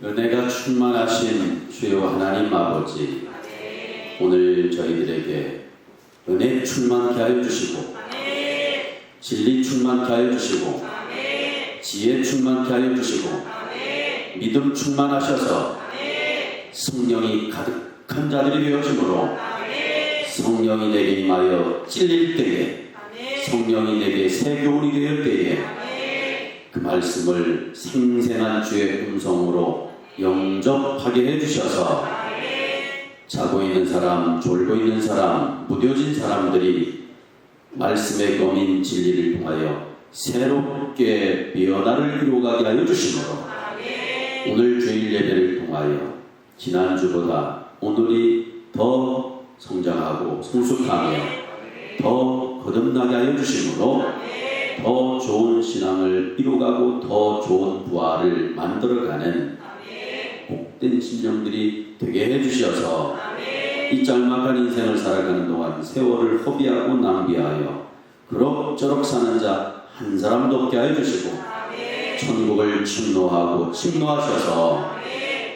은혜가 충만하신 주여 하나님 아버지, 오늘 저희들에게 은혜 충만케 하여 주시고, 진리 충만케 하여 주시고, 지혜 충만케 하여 주시고, 믿음 충만하셔서 성령이 가득한 자들이 되어지므로 성령이 내게 임하여 찔릴 때에, 성령이 내게 새 교훈이 되을 때에 그 말씀을 생생한 주의 음성으로 영접하게 해주셔서 자고 있는 사람, 졸고 있는 사람, 무뎌진 사람들이 말씀의 검인 진리를 통하여 새롭게 변화를 이루어가게 하여 주시므로 오늘 주일 예배를 통하여 지난주보다 오늘이 더 성장하고 성숙하며 더 거듭나게 하여 주시므로 더 좋은 신앙을 이루어가고 더 좋은 부활을 만들어가는 복된 심령들이 되게 해주셔서 이 짤막한 인생을 살아가는 동안 세월을 허비하고 낭비하여 그럭저럭 사는 자 한 사람도 없게 하여 주시고 천국을 침노하고 침노하셔서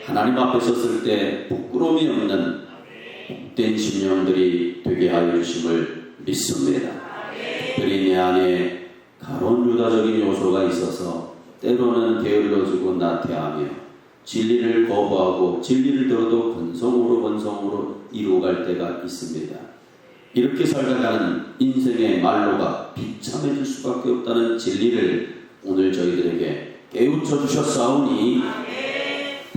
하나님 앞에 섰을 때 부끄러움이 없는 복된 심령들이 되게 하여 주심을 믿습니다. 특별히 내 안에 가론 유다적인 요소가 있어서 때로는 게을러지고 나태하며 진리를 거부하고 진리를 들어도 건성으로 이루어갈 때가 있습니다. 이렇게 살아가는 인생의 말로가 비참해질 수밖에 없다는 진리를 오늘 저희들에게 깨우쳐 주셨사오니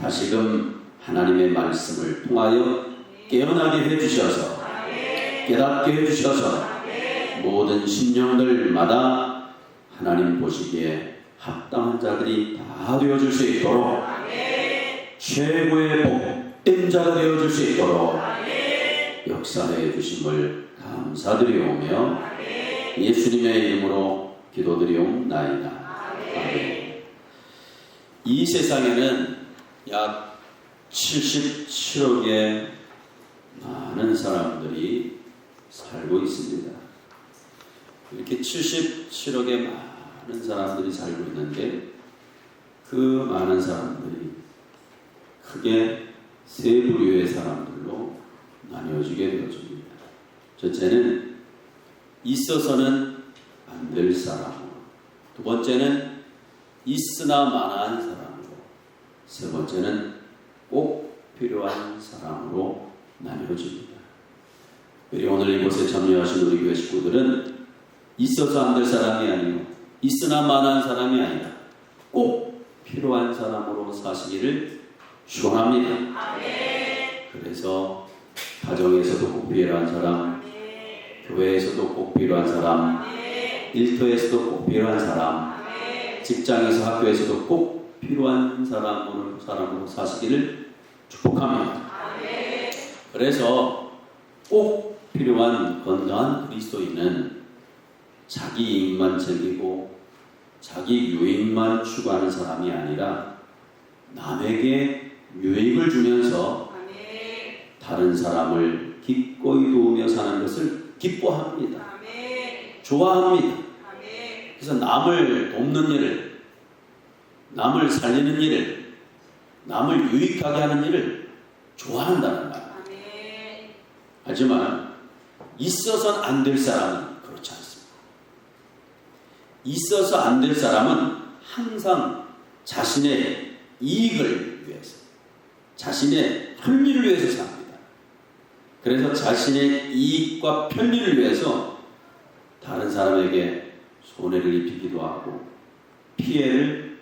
다시금 하나님의 말씀을 통하여 깨어나게 해주셔서 깨닫게 해주셔서 모든 심령들마다 하나님 보시기에 합당한 자들이 다 되어줄 수 있도록 최고의 복된 자가 되어줄 수 있도록 역사해 주심을 감사드리오며 예수님의 이름으로 기도드리옵나이다. 아멘. 이 세상에는 약 77억의 많은 사람들이 살고 있습니다. 이렇게 77억의 많은 사람들이 살고 있는데 그 많은 사람들이 크게 세 부류의 사람들로 나뉘어지게 되어집니다. 첫째는 있어서는 안 될 사람으로, 두 번째는 있으나 마나한 사람으로, 세 번째는 꼭 필요한 사람으로 나뉘어집니다. 그리고 오늘 이곳에 참여하신 우리 교회 식구들은 있어서 안 될 사람이 아니고 있으나 마나한 사람이 아니라 꼭 필요한 사람으로 사시기를 축원합니다. 그래서 가정에서도 꼭 필요한 사람, 교회에서도 꼭 필요한 사람, 일터에서도 꼭 필요한 사람, 직장에서 학교에서도 꼭 필요한 사람으로 사시기를 축복합니다. 그래서 꼭 필요한 건강한 그리스도인은 자기 이익만 챙기고 자기 유익만 추구하는 사람이 아니라 남에게 유익을 주면서 다른 사람을 기꺼이 도우며 사는 것을 기뻐합니다. 좋아합니다. 그래서 남을 돕는 일을, 남을 살리는 일을, 남을 유익하게 하는 일을 좋아한다는 말입니다. 하지만 있어서는 안 될 사람은 그렇지 않습니다. 있어서 안 될 사람은 항상 자신의 이익을 위해서, 자신의 편리를 위해서 삽니다. 그래서 자신의 이익과 편리를 위해서 다른 사람에게 손해를 입히기도 하고 피해를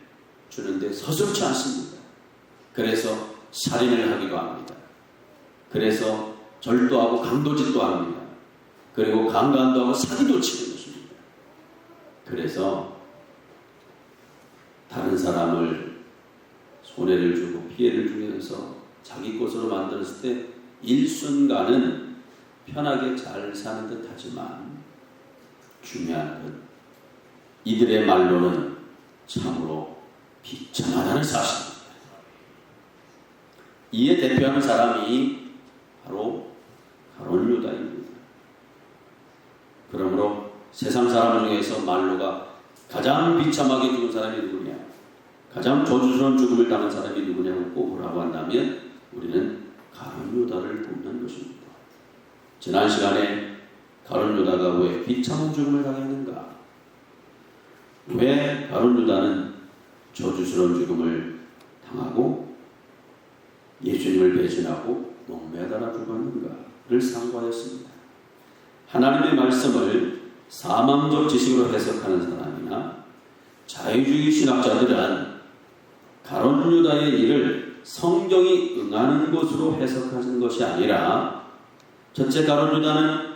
주는데 서슴지 않습니다. 그래서 살인을 하기도 합니다. 그래서 절도하고 강도짓도 합니다. 그리고 강간도 하고 사기도 치는 것입니다. 그래서 다른 사람을 손해를 주고 피해를 주면서 자기 것으로 만들었을 때 일순간은 편하게 잘 사는 듯 하지만 중요한 건 이들의 말로는 참으로 비참하다는 사실입니다. 이에 대표하는 사람이 바로 가론 유다입니다. 그러므로 세상 사람 중에서 말로가 가장 비참하게 죽은 사람이 누구냐? 가장 저주스러운 죽음을 당한 사람이 누구냐고 꼽으라고 한다면 우리는 가룟 유다를 뽑는 것입니다. 지난 시간에 가룟 유다가 왜 비참한 죽음을 당했는가? 왜 가룟 유다는 저주스러운 죽음을 당하고 예수님을 배신하고 목매달아 죽었는가를 상고하였습니다. 하나님의 말씀을 사망적 지식으로 해석하는 사람이나 자유주의 신학자들은 가룟 유다의 일을 성경이 응하는 것으로 해석하는 것이 아니라 첫째, 가룟 유다는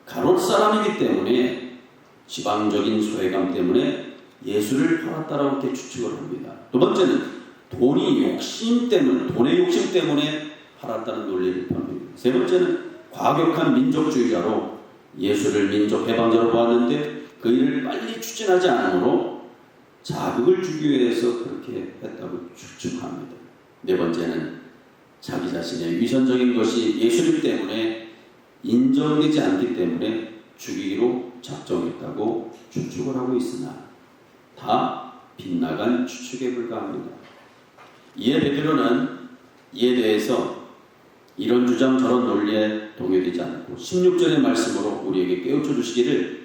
가롯 사람이기 때문에 지방적인 소외감 때문에 예수를 팔았다라고 이렇게 추측을 합니다. 두 번째는 돈의 욕심 때문에 팔았다는 논리를 펴니다. 세 번째는 과격한 민족주의자로 예수를 민족 해방자로 보았는데 그 일을 빨리 추진하지 않으므로 자극을 주기 위해서 그렇게 했다고 추측합니다. 네 번째는 자기 자신의 위선적인 것이 예수님 때문에 인정되지 않기 때문에 죽이기로 작정했다고 추측을 하고 있으나 다 빗나간 추측에 불과합니다. 이에 베드로는 이에 대해서 이런 주장 저런 논리에 동요되지 않고 16절의 말씀으로 우리에게 깨우쳐 주시기를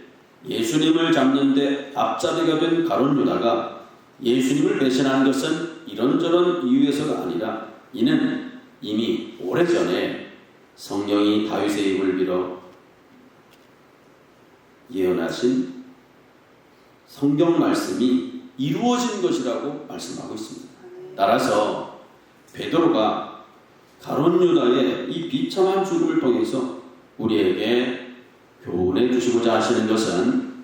예수님을 잡는데 앞자리가 된 가룟 유다가 예수님을 배신하는 것은 이런저런 이유에서가 아니라 이는 이미 오래전에 성령이 다윗의 입을 빌어 예언하신 성경 말씀이 이루어진 것이라고 말씀하고 있습니다. 따라서 베드로가 가룟 유다의 이 비참한 죽음을 통해서 우리에게 교훈해 주시고자 하시는 것은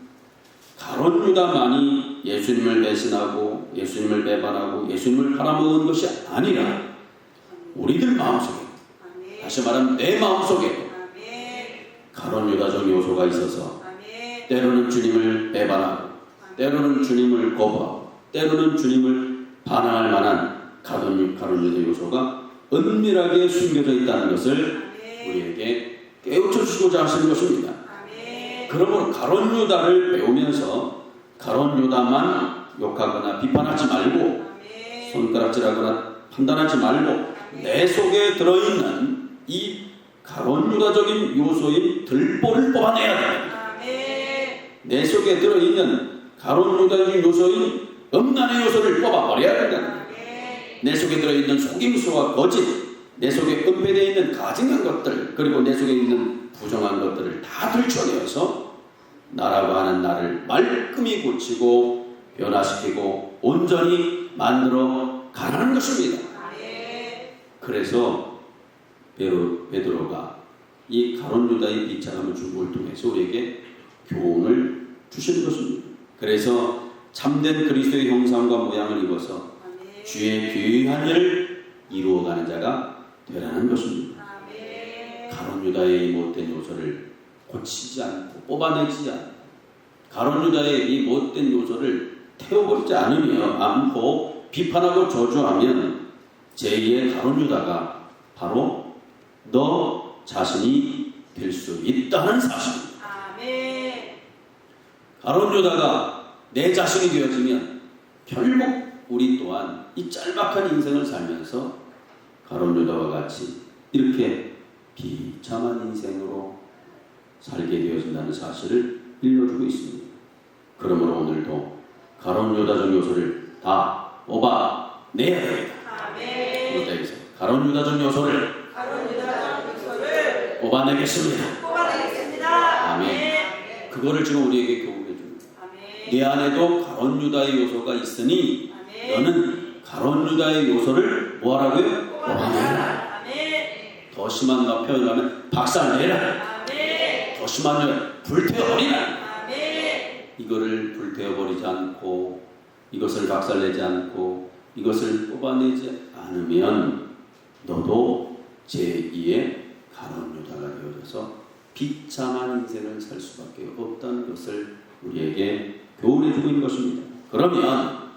가룟 유다만이 예수님을 배신하고 예수님을 배반하고 예수님을 팔아먹은 것이 아니라 우리들 마음속에, 다시 말하면 내 마음속에 가룟 유다적 요소가 있어서 때로는 주님을 배반하고 때로는 주님을 거부하고 때로는 주님을 반항할 만한 가룟 유다 요소가 은밀하게 숨겨져 있다는 것을 우리에게 깨우쳐 주시고자 하시는 것입니다. 그러므로 가룟 유다를 배우면서 가룟 유다만 욕하거나 비판하지 말고 손가락질하거나 판단하지 말고 내 속에 들어있는 이 가룟 유다적인 요소인 들보를 뽑아내야 됩니다. 내 속에 들어있는 가룟 유다적인 요소인 음란의 요소를 뽑아버려야 된다. 내 속에 들어있는 속임수와 거짓, 내 속에 은폐되어 있는 가증한 것들, 그리고 내 속에 있는 부정한 것들을 다 들춰내어서 나라고 하는 나를 말끔히 고치고 변화시키고 온전히 만들어 가라는 것입니다. 그래서 베드로가 이 가룟 유다의 비참한 죽음을 통해서 우리에게 교훈을 주시는 것입니다. 그래서 참된 그리스도의 형상과 모양을 입어서 주의 귀한 일을 이루어가는 자가 되라는 것입니다. 가룟 유다의 이 못된 요소를 고치지 않고 뽑아내지 않고 가룟 유다의 이 못된 요소를 태워버리지 않고 비판하고 저주하면 제2의 가룟 유다가 바로 너 자신이 될 수 있다는 사실입니다. 가룟 유다가 내 자신이 되어지면 결국 우리 또한 이 짤막한 인생을 살면서 가룟 유다와 같이 이렇게 비참한 인생으로 살게 되어진다는 사실을 일러주고 있습니다. 그러므로 오늘도 가룟 유다적 요소를 다 뽑아내야 됩니다. 그래서 가룟 유다적 요소를 뽑아내겠습니다. 아멘. 그거를 지금 우리에게 교훈해 줍니다. 네 안에도 가룟 유다의 요소가 있으니 너는 가룟 유다의 요소를 뭐하라고요? 뽑아내라. 더 심한 표현을 하면 박살내라. 더 심한 불태워버리라. 이거를 불태워버리지 않고 이것을 박살내지 않고 이것을 뽑아내지 않으면 너도 제2의 가룟 유다가 되어져서 비참한 인생을 살 수밖에 없다는 것을 우리에게 교훈해 주고 있는 것입니다. 그러면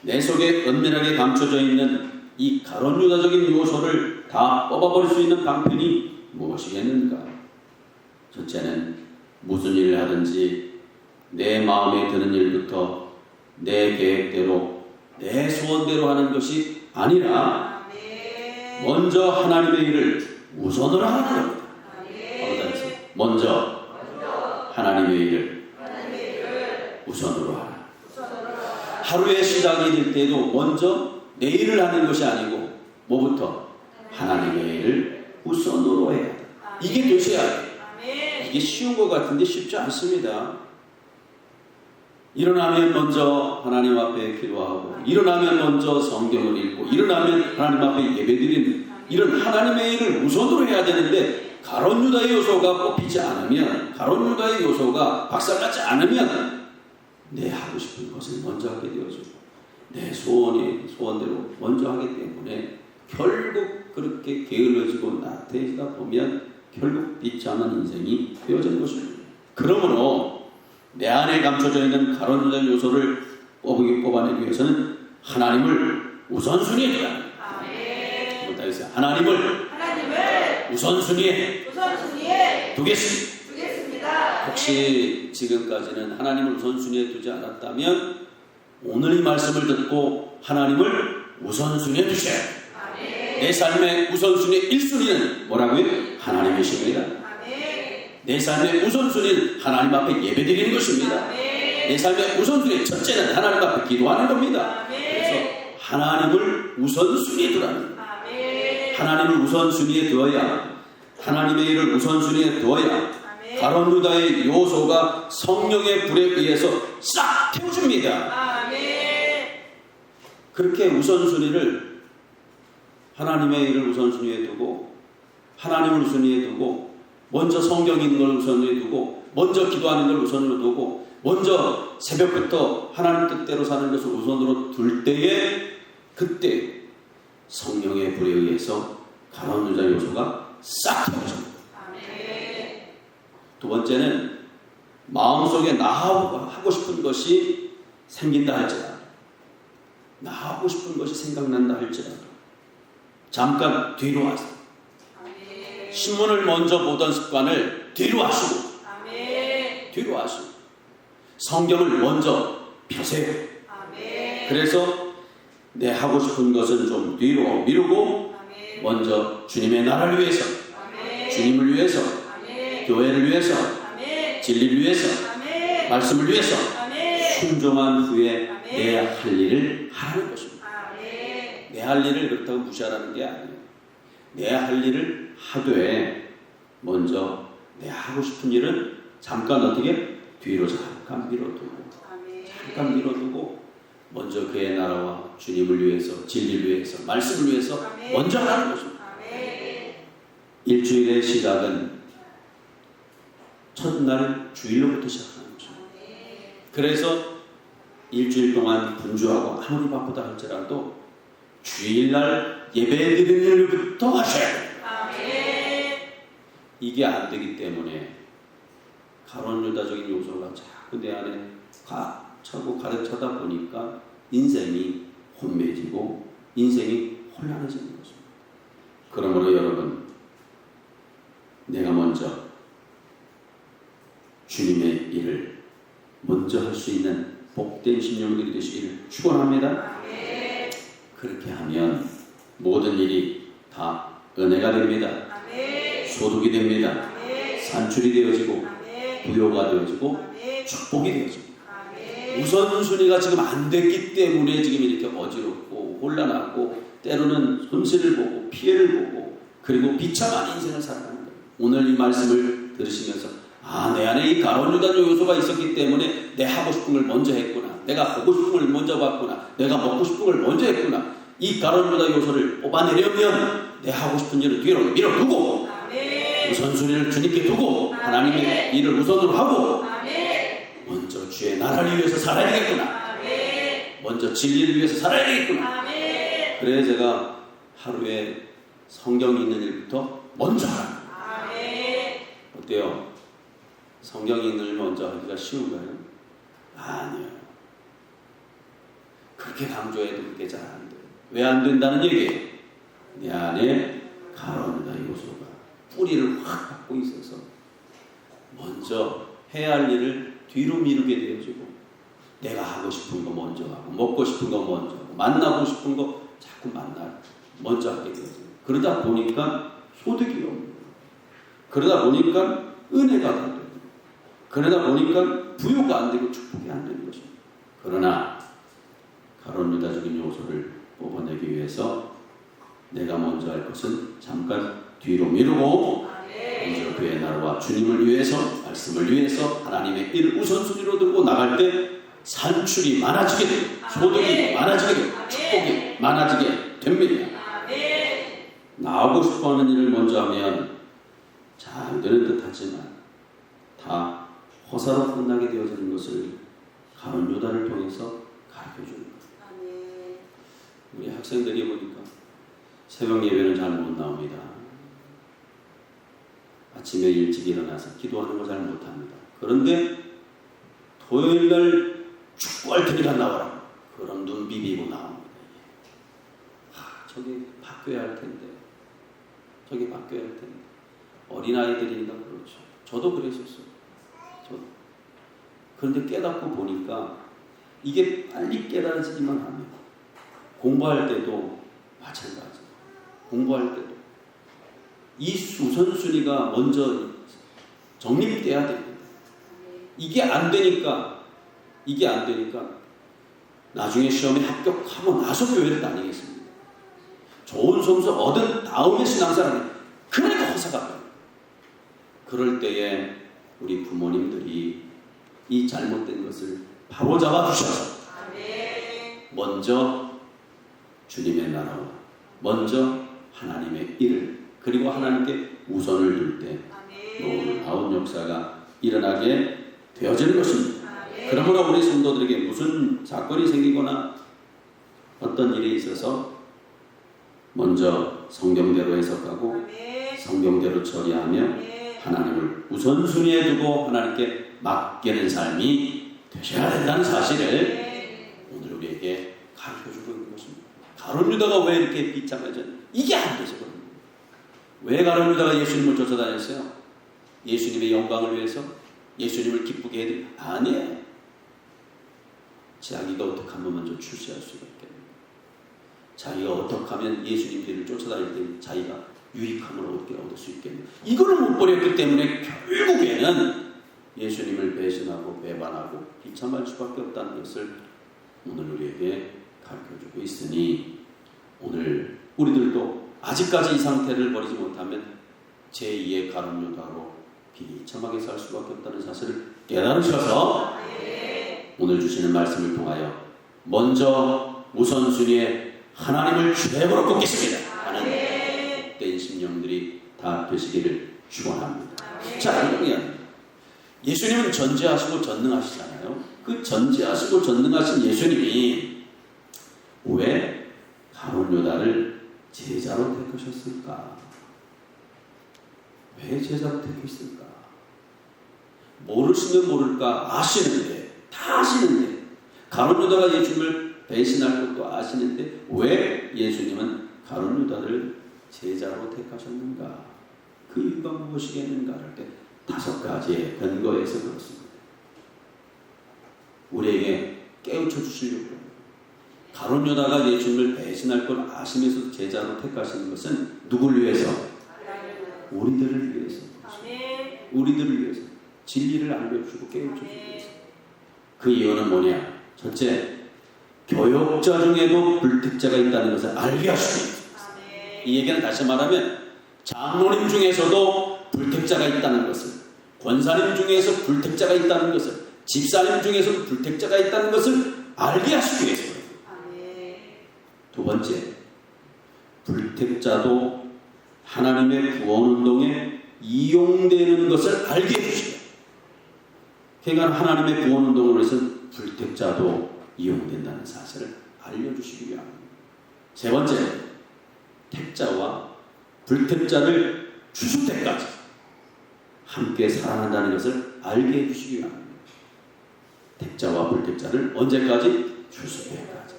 내 속에 은밀하게 감춰져 있는 이 가룟 유다적인 요소를 다 뽑아버릴 수 있는 방편이 무엇이겠는가? 첫째는 무슨 일을 하든지 내 마음에 드는 일부터 내 계획대로 내 소원대로 하는 것이 아니라 먼저 하나님의 일을 우선으로 하는 겁니다. 먼저 하나님의 일을 우선으로 하라. 하루의 시작이 될 때도 먼저 내 일을 하는 것이 아니고 뭐부터? 하나님의 일을 우선으로 해야 돼. 이게 되셔야 돼. 이게 쉬운 것 같은데 쉽지 않습니다. 일어나면 먼저 하나님 앞에 기도하고, 일어나면 먼저 성경을 읽고, 일어나면 하나님 앞에 예배드리는 이런 하나님의 일을 우선으로 해야 되는데, 가룟 유다의 요소가 뽑히지 않으면, 가룟 유다의 요소가 박살나지 않으면 내 하고 싶은 것을 먼저 하게 되어지고 내 소원대로 먼저 하기 때문에 결국 그렇게 게을러지고 나태해지다 보면 결국 비참한 인생이 되어지는 것입니다. 그러므로 내 안에 감춰져 있는 가룟 유다 요소를 뽑아내기 위해서는 하나님을 우선순위에 둬야 합니다. 하나님을 우선순위에 두겠습니다. 혹시 지금까지는 하나님을 우선순위에 두지 않았다면 오늘 이 말씀을 듣고 하나님을 우선순위에 두셔야 합니다. 내 삶의 우선순위 1순위는 뭐라고요? 하나님이십니다. 내 삶의 우선순위는 하나님 앞에 예배드리는 것입니다. 내 삶의 우선순위 첫째는 하나님 앞에 기도하는 겁니다. 그래서 하나님을 우선순위에 두라는 거예요. 하나님을 우선순위에 두어야, 하나님의 일을 우선순위에 두어야 가룟 유다의 요소가 성령의 불에 의해서 싹 태워줍니다. 그렇게 우선순위를, 하나님의 일을 우선순위에 두고, 하나님을 우선순위에 두고, 먼저 성경 읽는 걸 우선순위에 두고, 먼저 기도하는 걸 우선으로 두고, 먼저 새벽부터 하나님 뜻대로 사는 것을 우선으로 둘 때에, 그때 성령의 불에 의해서 가룟 유다 요소가 싹 태워집니다. 두 번째는 마음속에 나 하고 싶은 것이 생긴다 할지라도, 나 하고 싶은 것이 생각난다 할지라도 잠깐 뒤로 하세요. 신문을 먼저 보던 습관을 뒤로 하시고, 뒤로 하시고 성경을 먼저 펴세요. 그래서 내 하고 싶은 것은 좀 뒤로 미루고 먼저 주님의 나라를 위해서, 주님을 위해서, 교회를 위해서, 진리를 위해서, 말씀을 위해서 순종한 후에 내 할 일을 하라는 것입니다. 내 할 일을 그렇다고 무시하라는 게 아니에요. 내 할 일을 하되 먼저 내 하고 싶은 일은 잠깐 어떻게 뒤로 잠깐 미뤄두고 먼저 그의 나라와 주님을 위해서, 진리를 위해서, 말씀을 위해서 먼저 하라는 것입니다. 일주일의 시작은 첫날은 주일로부터 시작하는 것입니다. 그래서 일주일 동안 분주하고 아무리 바쁘다 할지라도 주일날 예배드리는 일부터 하셔야 돼요. 이게 안 되기 때문에 가룟 유다적인 요소가 자꾸 내 안에 차고 가득 차다 보니까 인생이 혼매지고 인생이 혼란해지는 것입니다. 그러므로 여러분, 내가 먼저 주님의 일을 먼저 할 수 있는 복된 심령들이 되시기를 축원합니다. 그렇게 하면 모든 일이 다 은혜가 됩니다. 소득이 됩니다. 산출이 되어지고 부요가 되어지고 축복이 되어집니다. 우선순위가 지금 안 됐기 때문에 지금 이렇게 어지럽고 혼란하고 때로는 손실을 보고 피해를 보고 그리고 비참한 인생을 살아가는 거예요. 오늘 이 말씀을 들으시면서 내 안에 이 가룟 유다 요소가 있었기 때문에 내 하고 싶은 걸 먼저 했구나. 내가 보고 싶은 걸 먼저 봤구나. 내가 먹고 싶은 걸 먼저 했구나. 이 가룟 유다 요소를 뽑아내려면 내 하고 싶은 일을 뒤로 밀어두고 우선순위를 주님께 두고 하나님의 일을 우선으로 하고 먼저 주의 나라를 위해서 살아야 되겠구나. 먼저 진리를 위해서 살아야 되겠구나. 그래 제가 하루에 성경 읽는 일부터 먼저 하라. 어때요? 성경 읽는 일 먼저 하기가 쉬운가요? 아니요. 그렇게 강조해도 그렇게 잘 안 돼요. 왜 안 된다는 얘기예요? 내 안에 가룟 유다 요소가 뿌리를 확 갖고 있어서 먼저 해야 할 일을 뒤로 미루게 되어지고 내가 하고 싶은 거 먼저 하고 먹고 싶은 거 먼저 하고 만나고 싶은 거 자꾸 먼저 하게 되어요. 그러다 보니까 소득이 없는 거예요. 그러다 보니까 은혜가 안 되고, 그러다 보니까 부요가 안 되고 축복이 안 되는 것입니다. 그러나 가룟 유다적인 요소를 뽑아내기 위해서 내가 먼저 할 것은 잠깐 뒤로 미루고 먼저 그의 나라와 주님을 위해서, 말씀을 위해서 하나님의 일을 우선순위로 들고 나갈 때 산출이 많아지게 되고 소득이 많아지게 되고 축복이 많아지게 됩니다. 나오고 싶어하는 일을 먼저 하면 잘 되는 듯 하지만 다 허사로 끝나게 되어지는 것을 가룟 유다를 통해서 가르쳐주는 거예요. 우리 학생들이 보니까 새벽 예배는 잘 못 나옵니다. 아침에 일찍 일어나서 기도하는 거 잘 못합니다. 그런데 토요일날 축구할 테니까 나와라. 그럼 눈 비비고 나옵니다. 저기 바뀌어야 할 텐데. 저기 바뀌어야 할 텐데. 어린아이들이니까 그렇죠. 저도 그랬었어요. 그런데 깨닫고 보니까 이게 빨리 깨달아지기만 하면 공부할 때도 마찬가지. 공부할 때도 이 우선순위가 먼저 정립돼야 됩니다. 이게 안 되니까 나중에 시험에 합격하고 나서 교회를 다니겠습니다. 좋은 점수 얻은 다음에 신앙생활을 그러니까 허사가 돼요. 그럴 때에 우리 부모님들이 이 잘못된 것을 바로 잡아주셔서 먼저 주님의 나라와 먼저 하나님의 일을 그리고 하나님께 우선을 둘 때 놀라운 역사가 일어나게 되어지는 것입니다. 그러므로 우리 성도들에게 무슨 사건이 생기거나 어떤 일이 있어서 먼저 성경대로 해석하고 성경대로 처리하며 하나님을 우선순위에 두고 하나님께 맡기는 삶이 되셔야 된다는 사실을 오늘 우리에게 가르쳐주고 있는 것입니다. 가룟 유다가 왜 이렇게 비참해졌냐? 이게 안 돼서 그런 거예요. 왜 가룟 유다가 예수님을 쫓아다녔어요? 예수님의 영광을 위해서? 예수님을 기쁘게 해드리 아니에요. 자기가 어떻게 하면 먼저 출세할 수가 있겠는가? 자기가 어떻게 하면 예수님들을 쫓아다닐 때 자기가 유익함을 어떻게 얻을 수 있겠는가? 이거를 못 버렸기 때문에 결국에는 예수님을 배신하고 배반하고 비참할 수밖에 없다는 것을 오늘 우리에게 가르쳐주고 있으니 오늘 우리들도 아직까지 이 상태를 버리지 못하면 제2의 가룟 유다로 비참하게 살 수밖에 없다는 사실을 깨달으셔서 오늘 주시는 말씀을 통하여 먼저 우선순위에 하나님을 최고로 꼽겠습니다 하는 복된 심령들이 다 되시기를 축원합니다. 자, 그러면 예수님은 전지하시고 전능하시잖아요. 그 전지하시고 전능하신 예수님이 왜 가룟 유다를 제자로 택하셨을까? 왜 제자로 택했을까? 모르시면 모를까 아시는데, 다 아시는데, 가룟 유다가 예수님을 배신할 것도 아시는데 왜 예수님은 가룟 유다를 제자로 택하셨는가? 그 이유가 무엇이겠는가 할 때 5가지의 근거에서 그렇습니다. 우리에게 깨우쳐 주시려고 합니다. 가룟 유다가 예수님을 배신할 걸 아시면서 제자로 택하시는 것은 누구를 위해서? 우리들을 위해서. 우리들을 위해서. 진리를 알려주고 깨우쳐 주기 위해서. 그 이유는 뭐냐? 첫째, 교역자 중에도 불특자가 있다는 것을 알게 하시고 있습니다. 이 얘기는 다시 말하면 장로님 중에서도 불특자가 있다는 것을, 권사님 중에서 불특자가 있다는 것을, 집사님 중에서도 불특자가 있다는 것을 알게 하시기 위해서. 두 번째, 불특자도 하나님의 구원운동에 이용되는 것을 알게 해주시고, 그러니까 하나님의 구원운동으로 해서 불특자도 이용된다는 사실을 알려주시기 위함입니다. 세 번째, 택자와 불택자를 추수 때까지 함께 사랑한다는 것을 알게 해주시기 위함입니다. 택자와 불택자를 언제까지? 추수 때까지.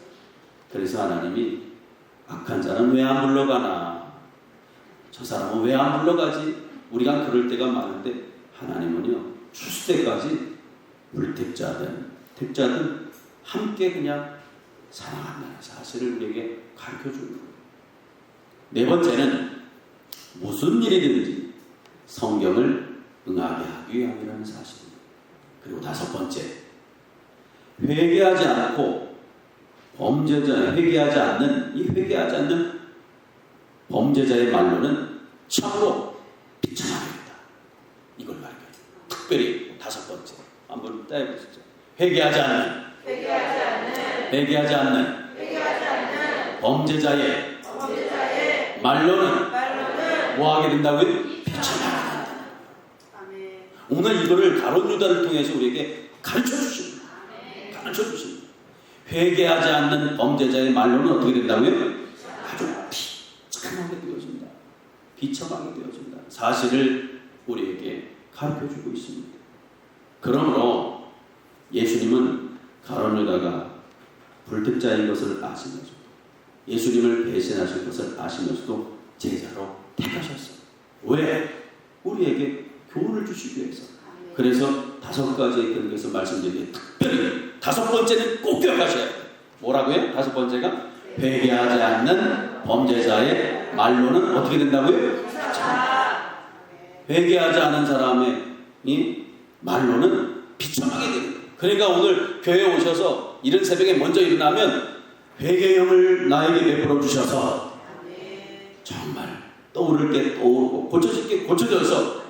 그래서 하나님이 악한 자는 왜 안 물러가나? 저 사람은 왜 안 물러가지? 우리가 그럴 때가 많은데 하나님은요, 추수 때까지 불택자든 택자든 함께 그냥 사랑한다는 사실을 우리에게 가르쳐 주는 거예요. 네 번째는 무슨 일이든지 성경을 응하게 하기 위함이라는 사실입니다. 그리고 다섯 번째, 회개하지 않고 범죄자에 회개하지 않는 범죄자의 말로는 참으로 비참하겠다. 이걸 말해요. 특별히 다섯 번째 한번 따져보시죠. 회개하지 않는 범죄자의 말로는 뭐하게 된다고요? 비참하게 된다. 오늘 이거를 가룟 유다를 통해서 우리에게 가르쳐 주십니다. 회개하지 않는 범죄자의 말로는 어떻게 된다고요? 아주 비참하게 되어진다. 비참하게 되어진다. 사실을 우리에게 가르쳐 주고 있습니다. 그러므로 예수님은 가룟 유다가 불특자인 것을 아시면서도, 예수님을 배신하실 것을 아시면서도 제자로 택하셨어요. 왜? 우리에게 교훈을 주시기 위해서. 그래서 다섯 가지의 근거에서 말씀드리는데, 특별히 다섯 번째는 꼭 기억하셔야 돼요. 뭐라고요? 다섯 번째가 회개하지 않는 범죄자의 말로는 어떻게 된다고요? 회개하지 않은 사람의 말로는 비참하게 되는 거예요. 그러니까 오늘 교회에 오셔서 이른 새벽에 먼저 일어나면 회개형을 나에게 베풀어 주셔서 정말 떠오를 게 떠오르고 고쳐질 게 고쳐져서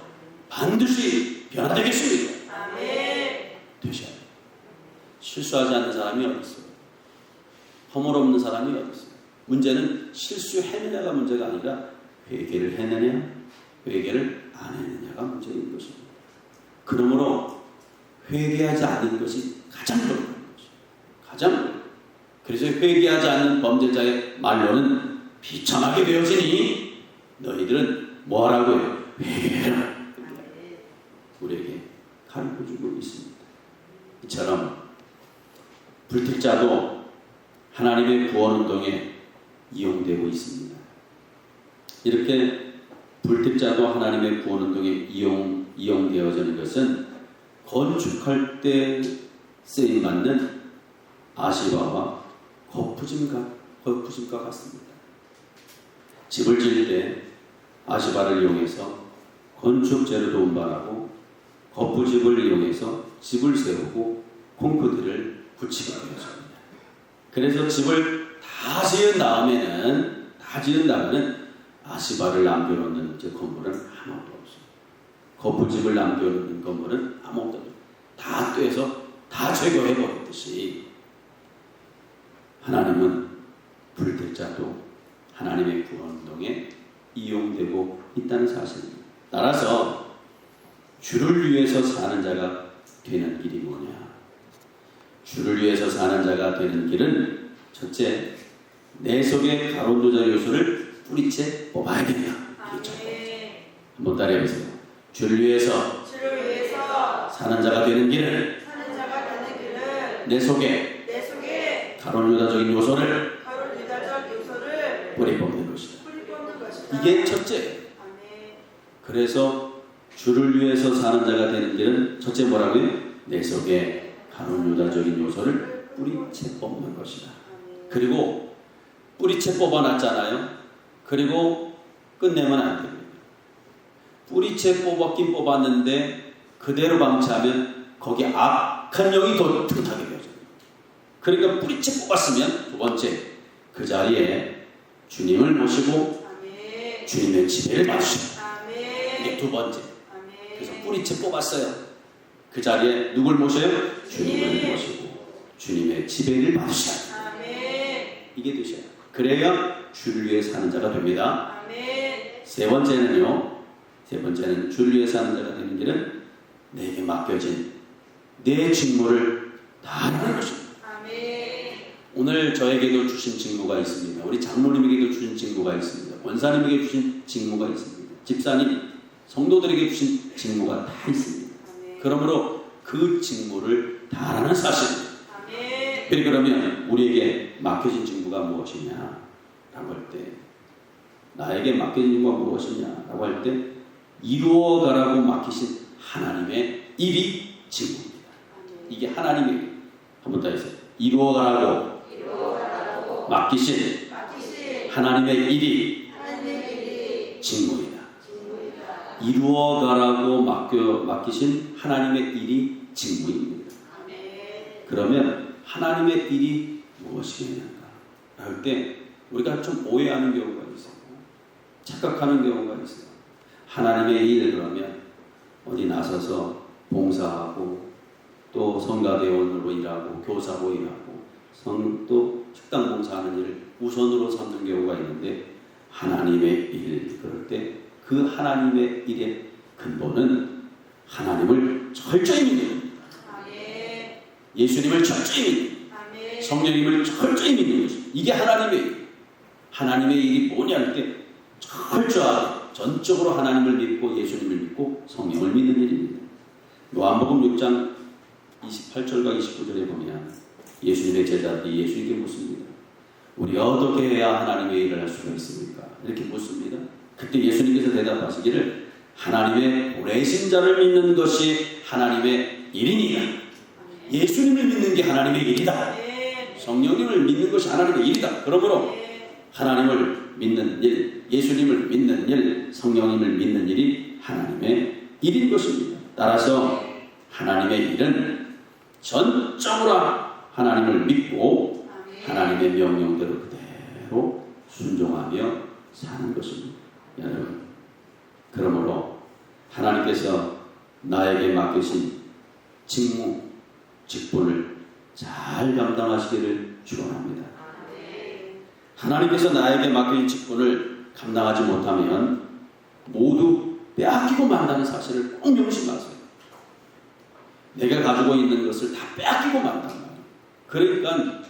반드시 변화되겠습니다. 되셔야 돼요. 실수하지 않는 사람이 어디 있어요? 허물 없는 사람이 어디 있어요? 문제는 실수해내냐가 문제가 아니라 회개를 해내냐, 회개를 안 해내냐가 문제인 것입니다. 그러므로 회개하지 않는 것이 가장 어려운 것이죠. 가장 어려워요. 그래서 회개하지 않는 범죄자의 말로는 비참하게 되어지니 너희들은 뭐하라고요? 회개해라. 우리에게 가르쳐주고 있습니다. 이처럼 불특자도 하나님의 구원운동에 이용되고 있습니다. 이렇게 불특자도 하나님의 구원운동에 이용되어지는 것은 건축할 때 쓰임받는 아시바와 거푸짐과 같습니다. 집을 지을 때 아시바를 이용해서 건축재료도 운반하고 거푸집을 이용해서 집을 세우고 콘크리트를 붙이게 되었습니다. 그래서 집을 다 지은 다음에는 아시바를 남겨놓는 건물은 아무것도 없어요. 거푸집을 남겨놓는 건물은 아무것도 없어요. 다 떼서 다 제거해버렸듯이 하나님은 불특자도 하나님의 구원운동에 이용되고 있다는 사실입니다. 따라서 주를 위해서 사는 자가 되는 길이 뭐냐? 주를 위해서 사는 자가 되는 길은 첫째, 내 속에 가룟 유다 요소를 뿌리째 뽑아야겠다. 한번 따라해보세요. 주를 위해서 사는 자가 되는 길은 내 속에 가룟 유다적인 요소를 뿌리 뽑는 것이다. 이게 첫째. 그래서 주를 위해서 사는 자가 되는 길은 첫째 뭐라고요? 내 속에 가룟 유다적인 요소를 뿌리채 뽑는 것이다. 그리고 뿌리채 뽑아놨잖아요. 그리고 끝내면 안 됩니다. 뿌리채 뽑았긴 뽑았는데 그대로 방치하면 거기 악한 영이 더 튼튼하게 되어져요. 그러니까 뿌리채 뽑았으면 두 번째, 그 자리에 주님을 모시고 주님의 지배를 받으시고, 이게 두 번째. 그래서 뿌리채 뽑았어요. 그 자리에 누굴 모셔요? 주님을 모시고 주님의 지배를 받으셔야 돼요. 이게 되셔야 돼요. 그래야 주를 위해 사는 자가 됩니다. 세 번째는 주를 위해 사는 자가 되는 길은 내게 맡겨진 내 직무를 다 하는 것입니다. 오늘 저에게도 주신 직무가 있습니다. 우리 장로님에게도 주신 직무가 있습니다. 권사님에게 주신 직무가 있습니다. 집사님, 성도들에게 주신 직무가 다 있습니다. 그러므로 그 직무를 다 하는 사실입니다. 그러면 우리에게 맡겨진 직무가 무엇이냐 라고 할 때, 나에게 맡겨진 직무가 무엇이냐 라고 할 때, 이루어가라고 맡기신 하나님의 일이 직무입니다. 이게 하나님의, 한번 더 해주세요. 이루어가라고 맡기신 하나님의 일이 직무이다. 이루어가라고 맡기신 하나님의 일이 직무입니다. 그러면 하나님의 일이 무엇이겠는가 할 때 우리가 좀 오해하는 경우가 있어요. 착각하는 경우가 있어요. 하나님의 일 그러면 어디 나서서 봉사하고 또 성가대원으로 일하고 교사로 일하고 또 식당 봉사하는 일을 우선으로 삼는 경우가 있는데 하나님의 일 그럴 때 그 하나님의 일의 근본은 하나님을 철저히 믿는 겁니다. 예수님을 철저히 믿는 성령님을 철저히 믿는 것입니다. 이게 하나님의 일. 하나님의 일이 뭐냐 할 때 철저하게 전적으로 하나님을 믿고 예수님을 믿고 성령을 믿는 일입니다. 요한복음 6장 28절과 29절에 보면 예수님의 제자들이 예수에게 묻습니다. 우리 어떻게 해야 하나님의 일을 할 수가 있습니까? 이렇게 묻습니다. 그때 예수님께서 대답하시기를 하나님의 보내신 자를 믿는 것이 하나님의 일이니라. 예수님을 믿는 게 하나님의 일이다. 성령님을 믿는 것이 하나님의 일이다. 그러므로 하나님을 믿는 일, 예수님을 믿는 일, 성령님을 믿는 일이 하나님의 일인 것입니다. 따라서 하나님의 일은 전적으로 하나님을 믿고 하나님의 명령대로 그대로 순종하며 사는 것입니다. 여러분, 그러므로 하나님께서 나에게 맡기신 직무, 직분을 잘 감당하시기를 축원합니다. 하나님께서 나에게 맡긴 직분을 감당하지 못하면 모두 빼앗기고 만다는 사실을 꼭 명심하세요. 내가 가지고 있는 것을 다 빼앗기고 만단 말이에요. 그러니까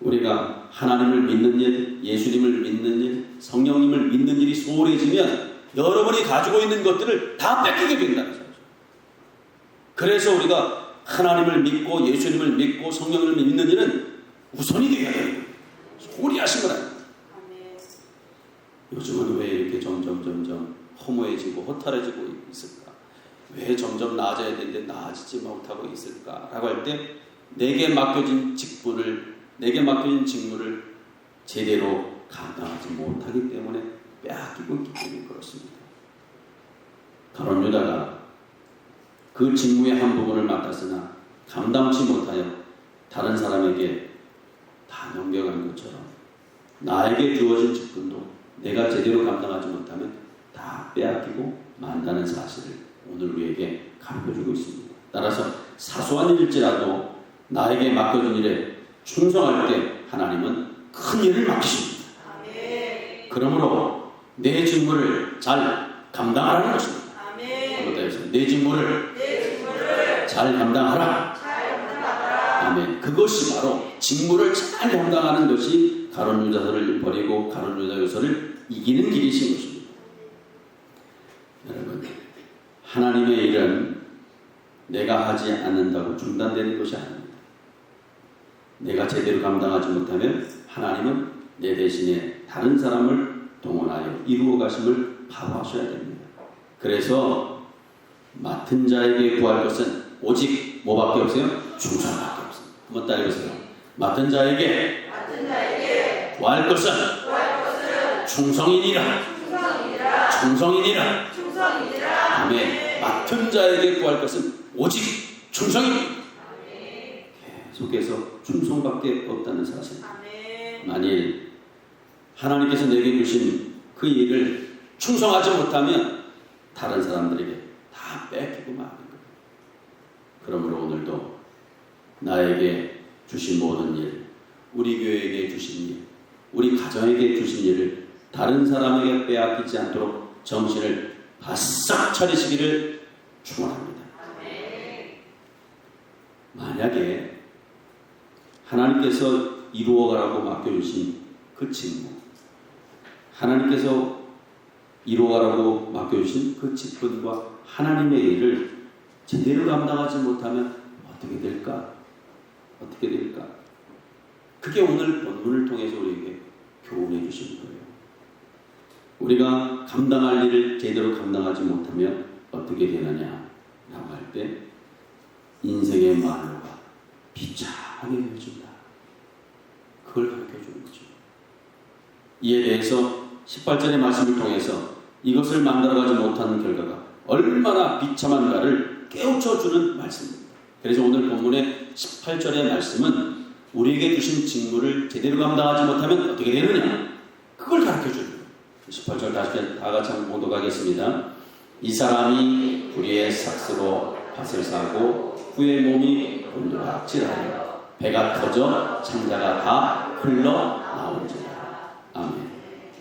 우리가 하나님을 믿는 일, 예수님을 믿는 일, 성령님을 믿는 일이 소홀해지면 여러분이 가지고 있는 것들을 다 뺏기게 된다는 거죠. 그래서 우리가 하나님을 믿고 예수님을 믿고 성령님을 믿는 일은 우선이 되어야 돼요. 소홀히 하신 건 아닙니다. 요즘은 왜 이렇게 점점 허무해지고 허탈해지고 있을까? 왜 점점 나아져야 되는데 나아지지 못하고 있을까? 라고 할 때 내게 맡겨진 직분을, 내게 맡겨진 직무를 제대로 감당하지 못하기 때문에 빼앗기고 있기 때문에 그렇습니다. 가룟 유다가 그 직무의 한 부분을 맡았으나 감당치 못하여 다른 사람에게 다 넘겨간 것처럼 나에게 주어진 직분도 내가 제대로 감당하지 못하면 다 빼앗기고 만다는 사실을 오늘 우리에게 가르쳐주고 있습니다. 따라서 사소한 일일지라도 나에게 맡겨진 일에 충성할 때 하나님은 큰 일을 맡기십니다. 그러므로 내 직무를 잘 감당하라는 것입니다. 내 직무를 잘 감당하라. 아멘. 그것이 바로 직무를 잘 감당하는 것이 가룟 유다서를 버리고 가룟 유다 요소를 이기는 길이신 것입니다. 여러분, 하나님의 일은 내가 하지 않는다고 중단되는 것이 아닙니다. 내가 제대로 감당하지 못하면 하나님은 내 대신에 다른 사람을 동원하여 이루어 가심을 바로하셔야 됩니다. 그래서 맡은 자에게 구할 것은 오직 뭐밖에 없어요? 충성밖에 없습니다. 한번 따라해보세요. 맡은 자에게 구할 것은 충성이니라. 충성이니라. 아멘. 맡은 자에게 구할 것은 오직 충성입니다. 계속해서 충성밖에 없다는 사실. 만일 하나님께서 내게 주신 그 일을 충성하지 못하면 다른 사람들에게 다 뺏기고 마는 거예요. 그러므로 오늘도 나에게 주신 모든 일, 우리 교회에게 주신 일, 우리 가정에게 주신 일을 다른 사람에게 빼앗기지 않도록 정신을 바싹 차리시기를 축원합니다. 만약에 하나님께서 이루어가라고 맡겨주신 그 직무, 하나님께서 이루어가라고 맡겨주신 그 직분과 하나님의 일을 제대로 감당하지 못하면 어떻게 될까? 어떻게 될까? 그게 오늘 본문을 통해서 우리에게 교훈해 주시는 거예요. 우리가 감당할 일을 제대로 감당하지 못하면 어떻게 되느냐 라고 할 때 인생의 마루가 비참하게 되어진다. 그걸 가르쳐주는 거죠. 이에 대해서 18절의 말씀을 통해서 이것을 만들어가지 못하는 결과가 얼마나 비참한가를 깨우쳐주는 말씀입니다. 그래서 오늘 본문의 18절의 말씀은 우리에게 주신 직무를 제대로 감당하지 못하면 어떻게 되느냐, 그걸 가르쳐주는 거예요. 18절 다시 다 같이 한번 보도하겠습니다. 이 사람이 불의의 삭스로 밭을 사고 후에 몸이 곤두박질하여 배가 터져 창자가 다 흘러나온지라. 아멘.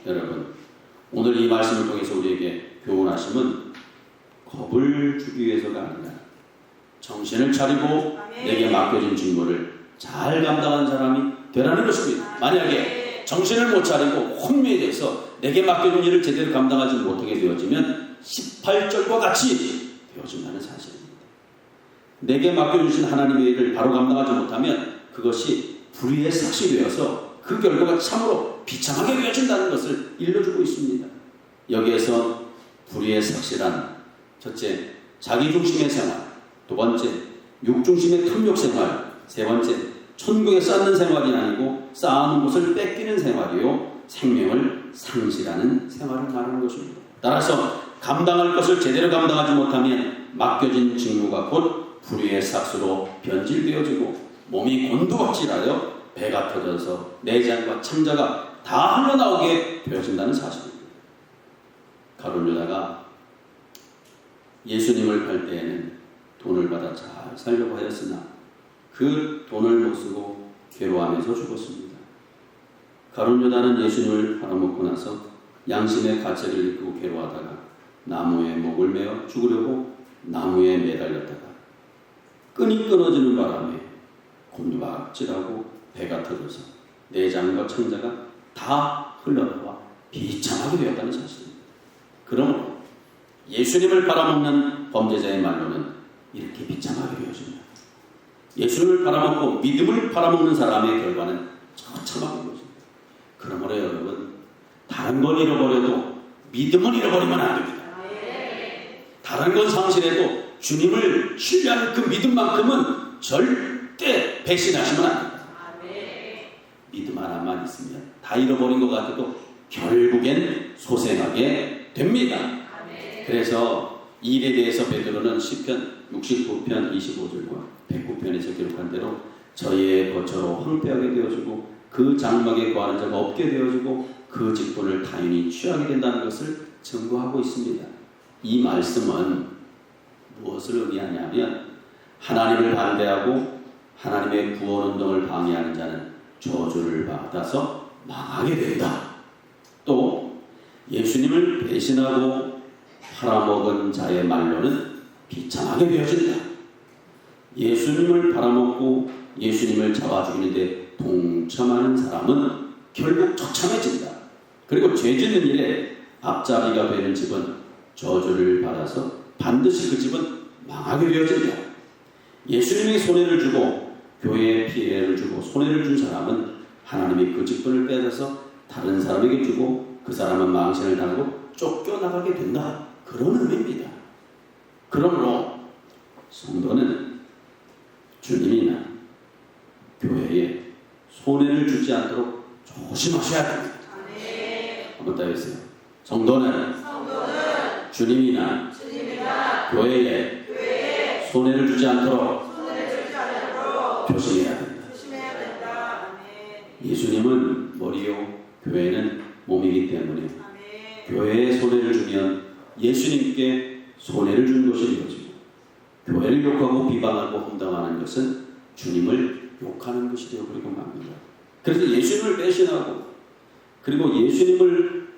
여러분, 오늘 이 말씀을 통해서 우리에게 교훈하심은 겁을 주기 위해서가 아니라 정신을 차리고 내게 맡겨진 직무를 잘 감당하는 사람이 되라는 것입니다. 만약에 정신을 못 차리고 혼미해져서 내게 맡겨진 일을 제대로 감당하지 못하게 되어지면 18절과 같이 되어진다는 사실입니다. 내게 맡겨주신 하나님의 일을 바로 감당하지 못하면 그것이 불의의 삭이 되어서 그 결과가 참으로 비참하게 되어진다는 것을 일러주고 있습니다. 여기에서 불의의 삭이란 첫째, 자기중심의 생활, 두 번째, 육중심의 탐욕 생활, 세 번째, 천국에 쌓는 생활이 아니고 쌓아놓은 것을 뺏기는 생활이요, 생명을 상실하는 생활을 말하는 것입니다. 따라서 감당할 것을 제대로 감당하지 못하면 맡겨진 직무가 곧 불의의 삭수로 변질되어지고 몸이 곤두박질하여 배가 터져서 내장과 창자가 다 흘러나오게 되어진다는 사실입니다. 가룟 유다가 예수님을 팔 때에는 돈을 받아 잘 살려고 하였으나 그 돈을 못 쓰고 괴로워하면서 죽었습니다. 가룟 유다는 예수님을 팔아먹고 나서 양심의 가책을 느끼고 괴로워하다가 나무에 목을 메어 죽으려고 나무에 매달렸다가 끈이 끊어지는 바람에 곤두박질하고 배가 터져서 내장과 창자가 다 흘러나와 비참하게 되었다는 사실입니다. 그러므로 예수님을 팔아먹는 범죄자의 말로는 이렇게 비참하게 되어집니다. 예수님을 팔아먹고 믿음을 팔아먹는 사람의 결과는 처참하게 되어집니다. 그러므로 여러분, 다른 건 잃어버려도 믿음을 잃어버리면 안 됩니다. 다른 건 상실해도 주님을 신뢰하는 그 믿음만큼은 절대 배신하시면 안 됩니다. 믿음 하나만 있으면 다 잃어버린 것 같아도 결국엔 소생하게 됩니다. 그래서 이 일에 대해서 베드로는 시편 69편 25절과 109편에서 기록한 대로 저희의 거처로 황폐하게 되어지고 그 장막에 거하는 자가 없게 되어지고 그 직분을 타인이 취하게 된다는 것을 증거하고 있습니다. 이 말씀은 무엇을 의미하냐면 하나님을 반대하고 하나님의 구원운동을 방해하는 자는 저주를 받아서 망하게 된다. 또 예수님을 배신하고 팔아먹은 자의 말로는 비참하게 되어진다. 예수님을 팔아먹고 예수님을 잡아 죽이는데 동참하는 사람은 결국 처참해진다. 그리고 죄 짓는 일에 앞잡이가 되는 집은 저주를 받아서 반드시 그 집은 망하게 되어진다. 예수님이 손해를 주고 교회에 피해를 주고 손해를 준 사람은 하나님이 그 직분을 빼앗아서 다른 사람에게 주고 그 사람은 망신을 당하고 쫓겨나가게 된다. 그런 의미입니다. 그러므로 성도는 주님이나 교회에 손해를 주지 않도록 조심하셔야 됩니다. 한번 따라해주세요. 성도는 주님이나 교회에 손해를 주지 않도록 조심해야 됩니다. 예수님은 머리요, 교회는 몸이기 때문에 교회에 손해를 주면 예수님께 손해를 준 것이 되어지고 교회를 욕하고 비방하고 험담하는 것은 주님을 욕하는 것이 되어버리고 맙니다. 그래서 예수님을 배신하고 그리고 예수님을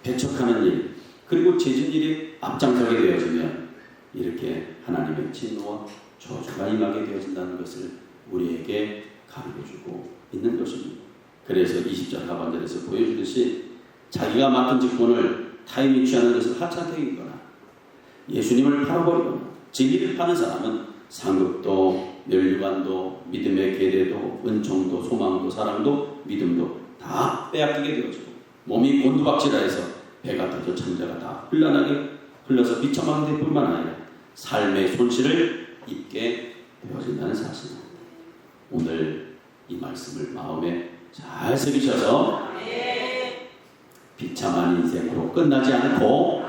배척하는 일 그리고 죄진 일이 앞장서게 되어지면 이렇게 하나님의 진노와 저주가 임하게 되어진다는 것을 우리에게 가르쳐주고 있는 것입니다. 그래서 20절 하반절에서 보여주듯이 자기가 맡은 직분을 타인이 취하는 것을 하찮게 여기거나 예수님을 팔아버리거나 진리를 파는 사람은 상급도 면류관도 믿음의 계대도 은총도 소망도 사랑도 믿음도 다 빼앗기게 되어지고 몸이 곤두박질하여서 배가 터져 창자가 다 흘러서 비참하게 될 뿐만 아니라 삶의 손실을 입게 되어진다는 사실입니다. 오늘 이 말씀을 마음에 잘 새기셔서 비참한 인생으로 끝나지 않고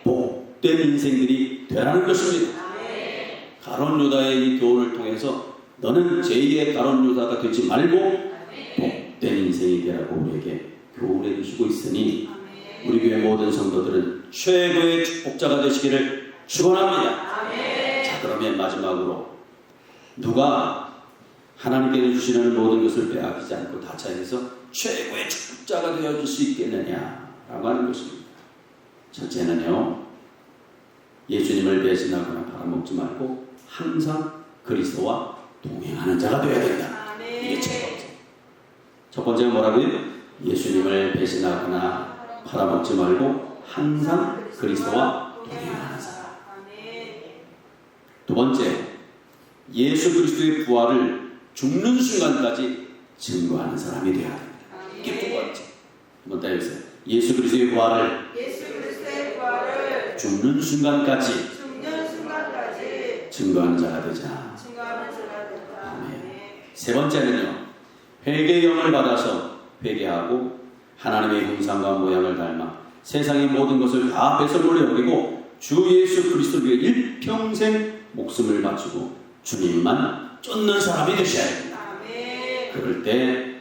복된 인생들이 되라는 것입니다. 가룟 유다의 이 교훈을 통해서 너는 제2의 가룟 유다가 되지 말고 복된 인생이 되라고 우리에게 교훈해 주시고 있으니 우리 교회 모든 성도들은 최고의 축복자가 되시기를 축원합니다. 자, 그러면 마지막으로 누가 하나님께서 주시는 모든 것을 빼앗기지 않고 다 차지해서 최고의 축복자가 되어줄 수 있겠느냐라고 하는 것입니다. 첫째는요, 예수님을 배신하거나 팔아먹지 말고 항상 그리스도와 동행하는 자가 되어야 된다. 이게 첫 번째. 첫 번째는 뭐라고요? 예수님을 배신하거나 팔아먹지 말고 항상 그리스도와 동행하는 자. 두 번째, 예수 그리스도의 부활을 죽는 순간까지 증거하는 사람이 되어야 됩니다. 이게 두 번째. 한번 더 해주세요. 예수 그리스도의 부활을 죽는 순간까지 증거하는 자가 되자. 아멘. 세 번째는요, 회개의 영을 받아서 회개하고 하나님의 형상과 모양을 닮아 세상의 모든 것을 다 배설물로 여기고 주 예수 그리스도를 위해 일평생 목숨을 바치고 주님만 쫓는 사람이 되셔야 됩니다. 그럴 때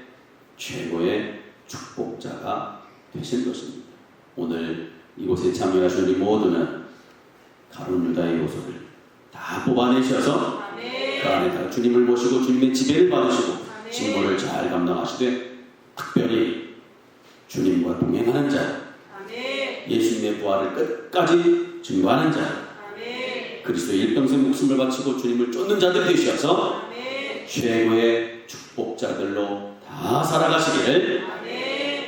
최고의 축복자가 되실 것입니다. 오늘 이곳에 참여하신 우리 모두는 가룟 유다의 요소를 다 뽑아내셔서 그 안에다가 주님을 모시고 주님의 지배를 받으시고 직무를 잘 감당하시되 특별히 주님과 동행하는 자, 예수님의 부활을 끝까지 증거하는 자, 그리스도의 일평생 목숨을 바치고 주님을 쫓는 자들 되셔서 최고의 축복자들로 다 살아가시기를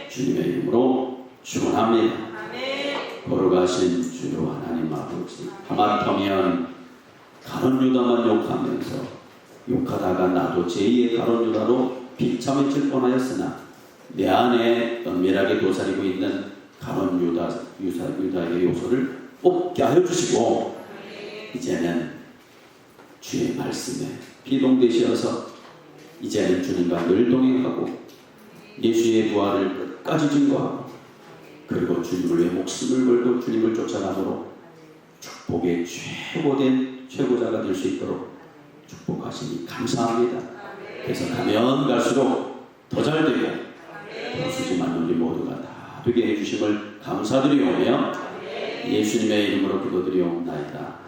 주님의 이름으로 축원합니다. 거룩하신 주요 하나님 아버지, 하마터면 가룟 유다만 욕하면서 욕하다가 나도 제2의 가룟 유다로 비참해질 뻔하였으나 내 안에 은밀하게 도사리고 있는 가룟 유다의 요소를 뽑게 하여 주시고 이제는 주의 말씀에 피동되시어서 이제는 주님과 늘 동행하고 예수의 부활을 끝까지 증거하고 그리고 주님을 위해 목숨을 걸고 주님을 쫓아가도록 축복의 최고된 최고자가 될 수 있도록 축복하시니 감사합니다. 그래서 가면 갈수록 더 잘 되고 더 수지만 우리 모두가 다 되게 해주심을 감사드리오며 예수님의 이름으로 기도드리옵나이다.